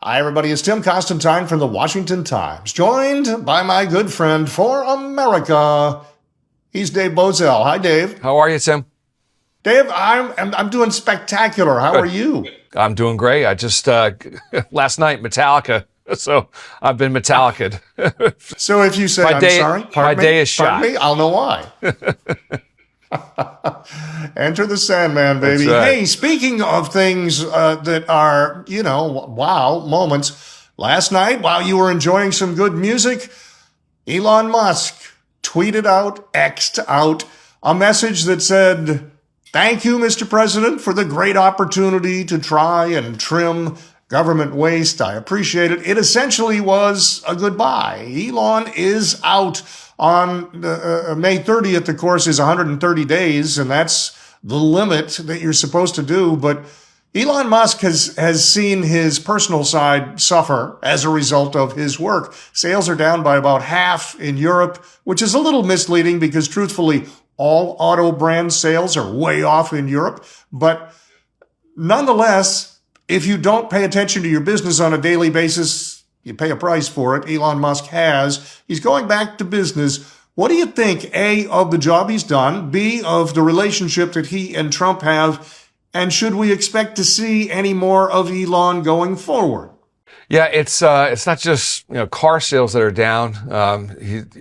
Hi, everybody. It's Tim Constantine from the Washington Times, joined by my good friend for America. He's Dave Bozell. Hi, Dave. How are you, Tim? Dave, I'm doing spectacular. How are you? I'm doing great. I just, last night, Metallica. So I've been Metallica'd. So if you say, my day is shot. Pardon me, I'll know why. Enter the Sandman, baby. That's right. Hey, speaking of things that are, wow moments, last night while you were enjoying some good music, Elon Musk tweeted out, X'd out, a message that said, "Thank you, Mr. President, for the great opportunity to try and trim government waste. I appreciate it." It essentially was a goodbye. Elon is out. On May 30th, of course, is 130 days, and that's the limit that you're supposed to do. But Elon Musk has seen his personal side suffer as a result of his work. Sales are down by about half in Europe, which is a little misleading because, truthfully, all auto brand sales are way off in Europe. But nonetheless, if you don't pay attention to your business on a daily basis, you pay a price for it. Elon Musk has. He's going back to business. What do you think, A, of the job he's done, B, of the relationship that he and Trump have, and should we expect to see any more of Elon going forward? Yeah, it's not just car sales that are down.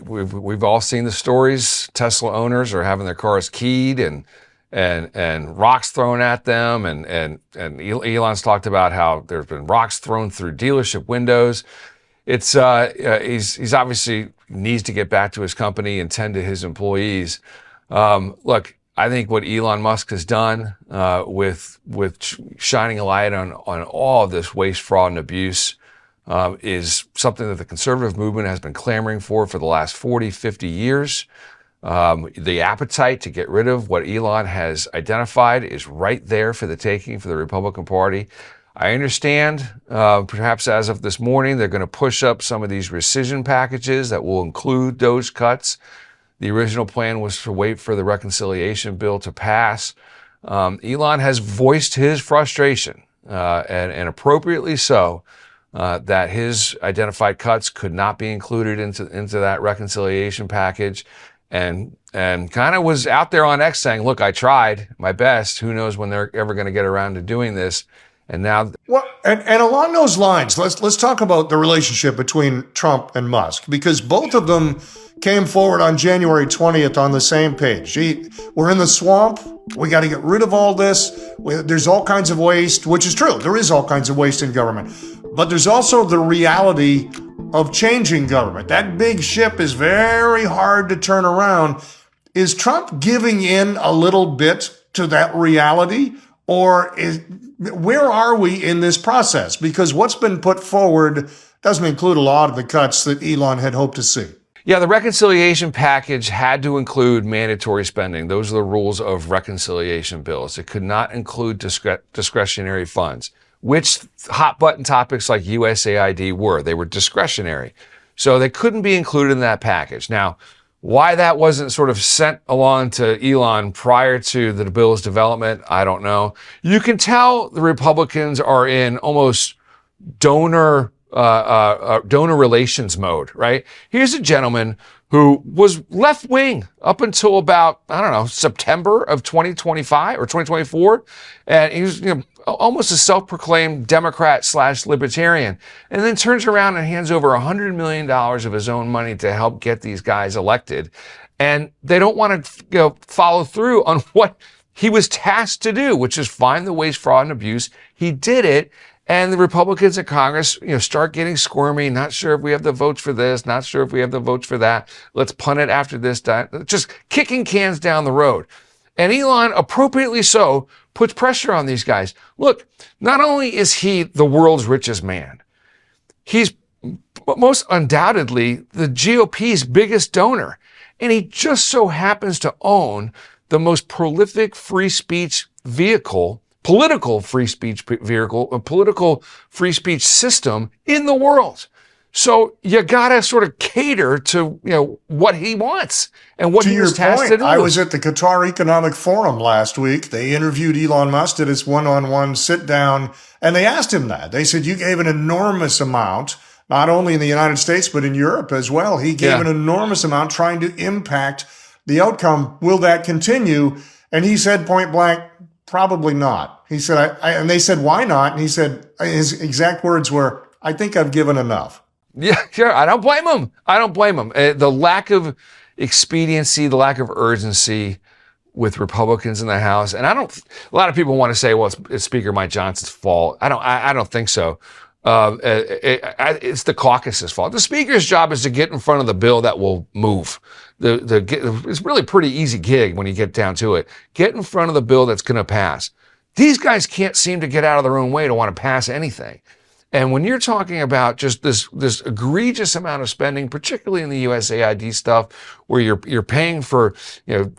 We've all seen the stories. Tesla owners are having their cars keyed and rocks thrown at them, and Elon's talked about how there's been rocks thrown through dealership windows. It's he's obviously needs to get back to his company and tend to his employees. Look, I think what Elon Musk has done with shining a light on all of this waste, fraud, and abuse is something that the conservative movement has been clamoring for the last 40, 50 years. The appetite to get rid of what Elon has identified is right there for the taking for the Republican Party. I understand, perhaps as of this morning, they're going to push up some of these rescission packages that will include those cuts. The original plan was to wait for the reconciliation bill to pass. Elon has voiced his frustration, and appropriately so, that his identified cuts could not be included into that reconciliation package. And kind of was out there on X saying, "Look, I tried my best. Who knows when they're ever going to get around to doing this?" And now, well, and along those lines, let's talk about the relationship between Trump and Musk, because both of them came forward on January 20th on the same page. We're in the swamp. We got to get rid of all this. There's all kinds of waste, which is true. There is all kinds of waste in government, but there's also the reality of changing government. That big ship is very hard to turn around. Is Trump giving in a little bit to that reality? Or where are we in this process? Because what's been put forward doesn't include a lot of the cuts that Elon had hoped to see. Yeah, the reconciliation package had to include mandatory spending. Those are the rules of reconciliation bills. It could not include discretionary funds, which hot button topics like USAID were. They were discretionary. So they couldn't be included in that package. Now, why that wasn't sort of sent along to Elon prior to the bill's development, I don't know. You can tell the Republicans are in almost donor relations mode, right? Here's a gentleman who was left wing up until about, September of 2025 or 2024. And he was, almost a self-proclaimed Democrat/libertarian, and then turns around and hands over $100 million of his own money to help get these guys elected. And they don't want to follow through on what he was tasked to do, which is find the waste, fraud, and abuse. He did it. And the Republicans in Congress, start getting squirmy. Not sure if we have the votes for this. Not sure if we have the votes for that. Let's punt it after this. Just kicking cans down the road. And Elon, appropriately so, puts pressure on these guys. Look, not only is he the world's richest man, he's most undoubtedly the GOP's biggest donor. And he just so happens to own the most prolific free speech vehicle, political free speech vehicle, a political free speech system in the world. So you got to sort of cater to, what he wants and what To he your was tasked to point, do. I was at the Qatar Economic Forum last week. They interviewed Elon Musk at his one-on-one sit down, and they asked him that. They said, you gave an enormous amount, not only in the United States, but in Europe as well. He gave Yeah. an enormous amount trying to impact the outcome. Will that continue? And he said point blank, probably not. He said, and they said, why not? And he said, his exact words were, I think I've given enough. Yeah, sure. I don't blame him. The lack of expediency, the lack of urgency with Republicans in the House, and a lot of people want to say, well, it's Speaker Mike Johnson's fault. I don't think so. It's the caucus's fault. The Speaker's job is to get in front of the bill that will move. It's really a pretty easy gig when you get down to it. Get in front of the bill that's going to pass. These guys can't seem to get out of their own way to want to pass anything. And when you're talking about just this egregious amount of spending, particularly in the USAID stuff, where you're paying for $2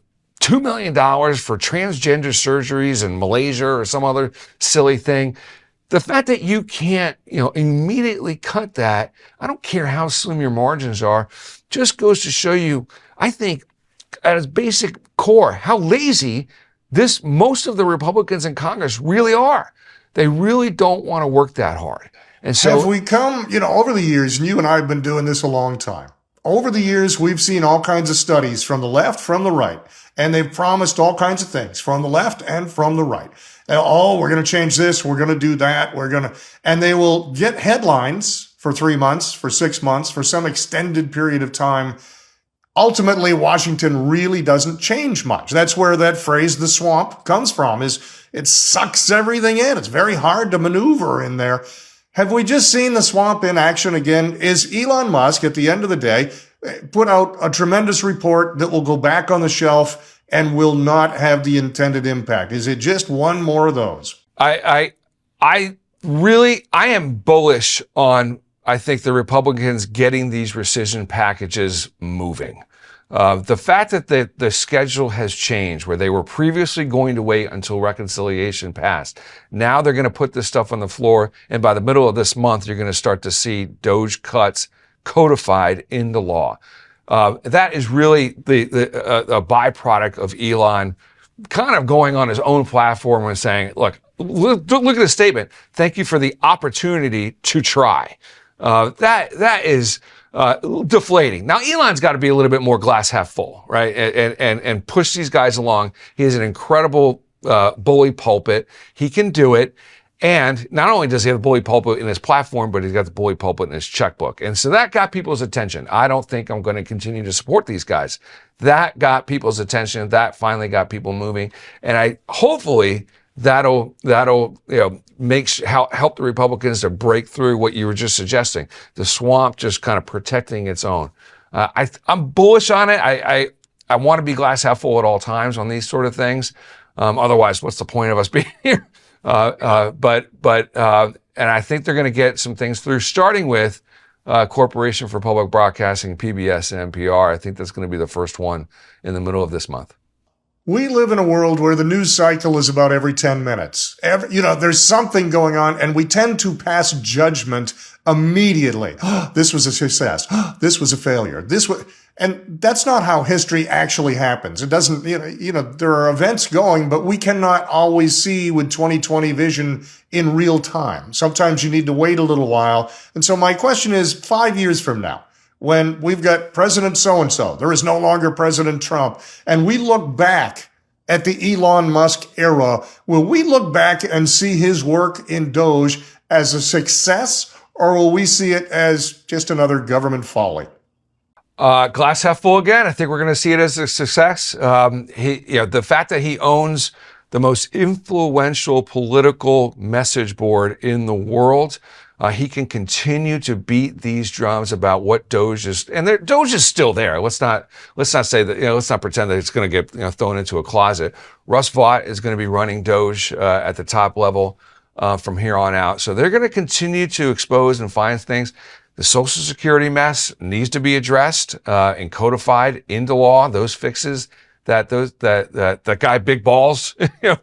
million for transgender surgeries in Malaysia or some other silly thing, the fact that you can't immediately cut that, I don't care how slim your margins are, just goes to show you, I think, at its basic core, how lazy most of the Republicans in Congress really are. They really don't want to work that hard. And so have we come, over the years, and you and I have been doing this a long time. Over the years, we've seen all kinds of studies from the left, from the right, and they've promised all kinds of things from the left and from the right. And, we're going to change this. We're going to do that. And they will get headlines for 3 months, for 6 months, for some extended period of time. Ultimately, Washington really doesn't change much. That's where that phrase, the swamp, comes from, is it sucks everything in. It's very hard to maneuver in there. Have we just seen the swamp in action again? Is Elon Musk, at the end of the day, put out a tremendous report that will go back on the shelf and will not have the intended impact? Is it just one more of those? I am bullish on, I think, the Republicans getting these rescission packages moving. The fact that the schedule has changed, where they were previously going to wait until reconciliation passed. Now they're going to put this stuff on the floor, and by the middle of this month, you're going to start to see DOGE cuts codified into law. That is really a byproduct of Elon kind of going on his own platform and saying, look at the statement. Thank you for the opportunity to try. That is deflating. Now, Elon's got to be a little bit more glass half full, right? And push these guys along. He has an incredible bully pulpit. He can do it. And not only does he have the bully pulpit in his platform, but he's got the bully pulpit in his checkbook. And so that got people's attention. I don't think I'm going to continue to support these guys. That got people's attention. That finally got people moving. And hopefully that'll help the Republicans to break through what you were just suggesting, the swamp just kind of protecting its own. I'm bullish on it. I want to be glass half full at all times on these sort of things. Otherwise, what's the point of us being here? And I think they're going to get some things through, starting with Corporation for Public Broadcasting, PBS and NPR. I think that's going to be the first one in the middle of this month. We live in a world where the news cycle is about every 10 minutes. There's something going on, and we tend to pass judgment immediately. This was a success. This was a failure. And that's not how history actually happens. It doesn't, there are events going, but we cannot always see with 20/20 vision in real time. Sometimes you need to wait a little while. And so my question is, 5 years from now, when we've got President so-and-so, there is no longer President Trump, and we look back at the Elon Musk era, will we look back and see his work in Doge as a success, or will we see it as just another government folly? Glass half full again. I think we're going to see it as a success. The fact that he owns the most influential political message board in the world, he can continue to beat these drums about what Doge is, and Doge is still there. Let's not say that. Let's not pretend that it's going to get thrown into a closet. Russ Vought is going to be running Doge at the top level from here on out. So they're going to continue to expose and find things. The Social Security mess needs to be addressed and codified into law. Those fixes that guy Big Balls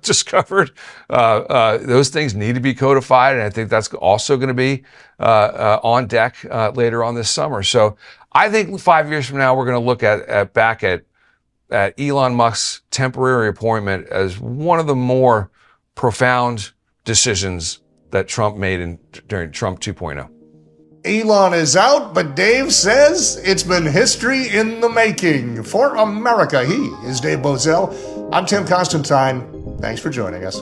discovered. Those things need to be codified, and I think that's also going to be on deck later on this summer. So I think 5 years from now, we're going to look back at Elon Musk's temporary appointment as one of the more profound decisions that Trump made during Trump 2.0. Elon is out, but Dave says it's been history in the making. For America, he is Dave Bozell. I'm Tim Constantine. Thanks for joining us.